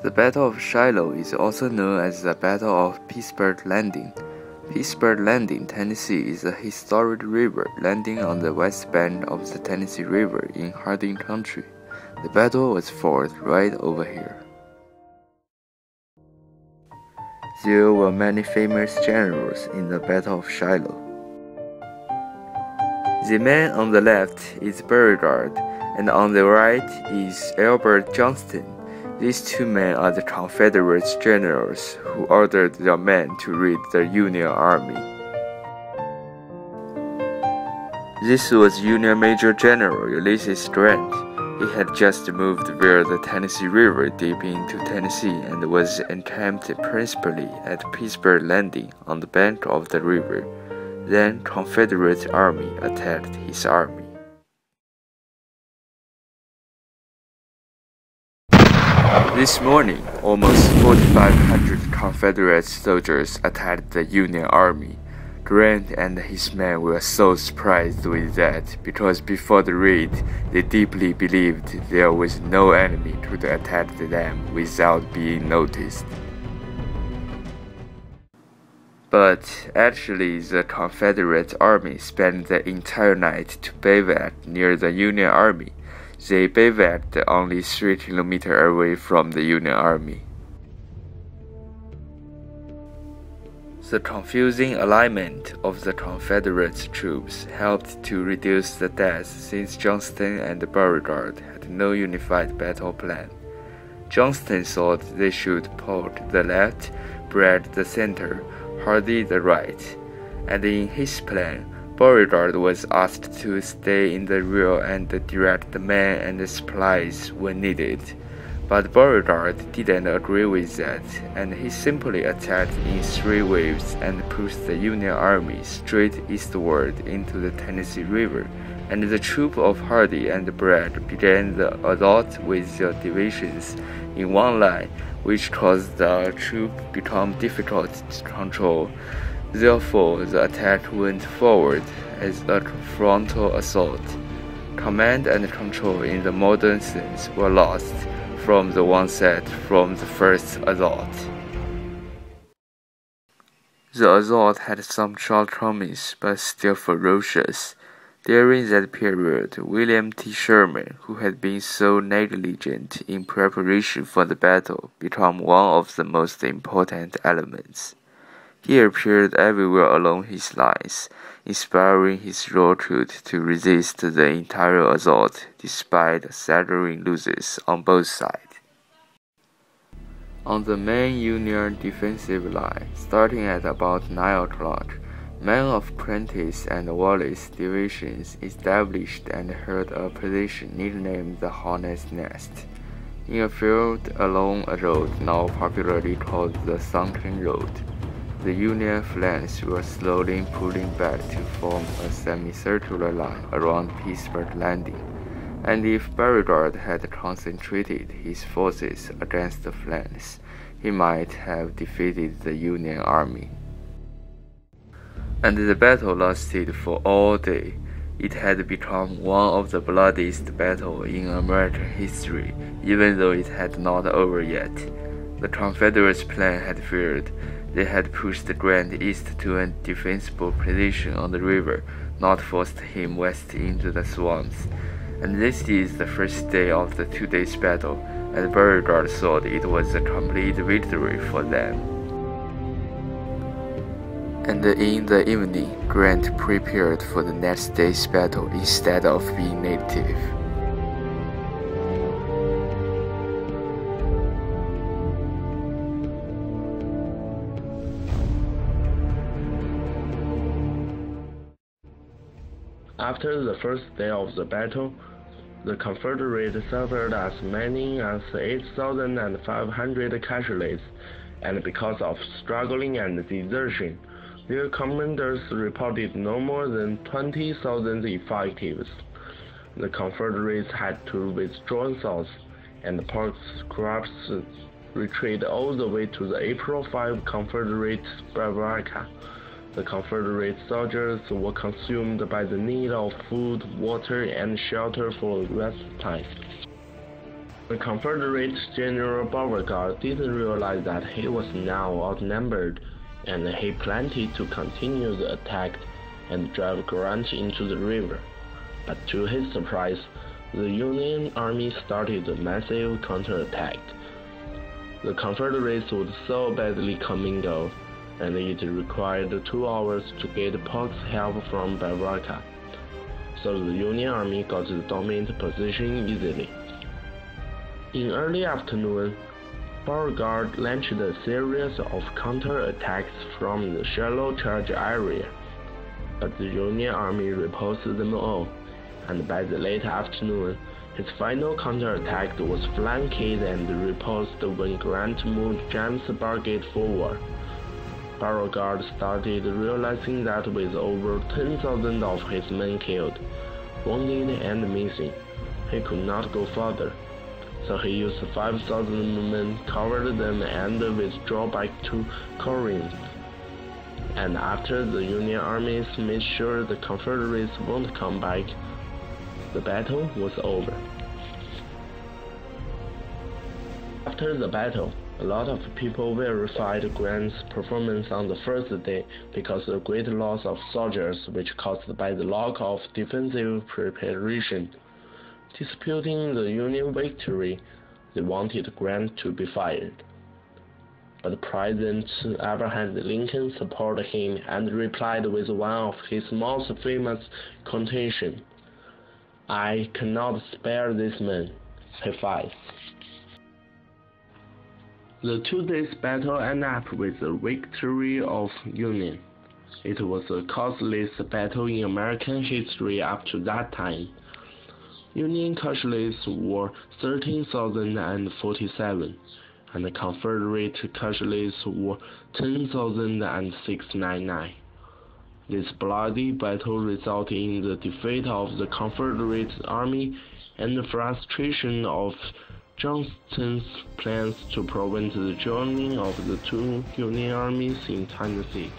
The Battle of Shiloh is also known as the Battle of Pittsburgh Landing. Pittsburgh Landing, Tennessee is a historic river landing on the west bank of the Tennessee River in Hardin County. The battle was fought right over here. There were many famous generals in the Battle of Shiloh. The man on the left is Beauregard, and on the right is Albert Johnston. These two men are the Confederate generals who ordered their men to raid the Union Army. This was Union Major General Ulysses Grant. He had just moved via the Tennessee River deep into Tennessee and was encamped principally at Pittsburgh Landing on the bank of the river. Then Confederate army attacked his army. This morning, almost 4,500 Confederate soldiers attacked the Union Army. Grant and his men were so surprised with that because before the raid, they deeply believed there was no enemy could attack them without being noticed. But actually, the Confederate army spent the entire night to bivouac near the Union Army. They bivouacked only 3 kilometers away from the Union Army. The confusing alignment of the Confederate troops helped to reduce the deaths since Johnston and Beauregard had no unified battle plan. Johnston thought they should Polk the left, Bragg the center, Hardee the right, and in his plan, Beauregard was asked to stay in the rear and direct the men and the supplies when needed. But Beauregard didn't agree with that, and he simply attacked in 3 waves and pushed the Union Army straight eastward into the Tennessee River, and the troops of Hardee and Bragg began the assault with their divisions in one line, which caused the troops become difficult to control. Therefore, the attack went forward as a frontal assault. Command and control in the modern sense were lost from the onset from the first assault. The assault had some shortcomings, but still ferocious. During that period, William T. Sherman, who had been so negligent in preparation for the battle, became one of the most important elements. He appeared everywhere along his lines, inspiring his recruits to resist the entire assault despite suffering losses on both sides. On the main Union defensive line, starting at about 9 o'clock, men of Prentiss and Wallace divisions established and held a position nicknamed the Hornet's Nest, in a field along a road now popularly called the Sunken Road. The Union flanks were slowly pulling back to form a semicircular line around Pittsburgh Landing, and if Beauregard had concentrated his forces against the flanks, he might have defeated the Union Army. And the battle lasted for all day. It had become one of the bloodiest battles in American history, even though it had not over yet. The Confederates' plan had failed. They had pushed Grant east to a defensible position on the river, not forced him west into the swamps. And this is the first day of the 2 days battle, and Beauregard thought it was a complete victory for them. And in the evening, Grant prepared for the next day's battle instead of being native. After the first day of the battle, the Confederates suffered as many as 8,500 casualties, and because of struggling and desertion, their commanders reported no more than 20,000 effectives. The Confederates had to withdraw south, and Polk's corps retreated all the way to the April 5 Confederate bivouac. The Confederate soldiers were consumed by the need of food, water, and shelter for respite. The Confederate General Beauregard didn't realize that he was now outnumbered, and he planned to continue the attack and drive Grant into the river. But to his surprise, the Union Army started a massive counterattack. The Confederates would so badly commingle, and it required 2 hours to get Polk's help from Beauregard, so the Union Army got the dominant position easily. In early afternoon, Beauregard launched a series of counterattacks from the Shiloh Charge area, but the Union Army repulsed them all, and by the late afternoon, his final counterattack was flanked and repulsed when Grant moved James Bargate forward. Beauregard started realizing that with over 10,000 of his men killed, wounded, and missing, he could not go further. So he used 5,000 men, covered them, and withdrew back to Corinth. And after the Union armies made sure the Confederates won't come back, the battle was over. After the battle, a lot of people verified Grant's performance on the first day because of the great loss of soldiers which caused by the lack of defensive preparation. Disputing the Union victory, they wanted Grant to be fired. But President Abraham Lincoln supported him and replied with one of his most famous quotations, "I cannot spare this man," he fights. The 2 days battle ended up with the victory of Union. It was the costliest battle in American history up to that time. Union casualties were 13,047, and the Confederate casualties were 10,699. This bloody battle resulted in the defeat of the Confederate Army and the frustration of Johnston's plans to prevent the joining of the 2 Union armies in Tennessee.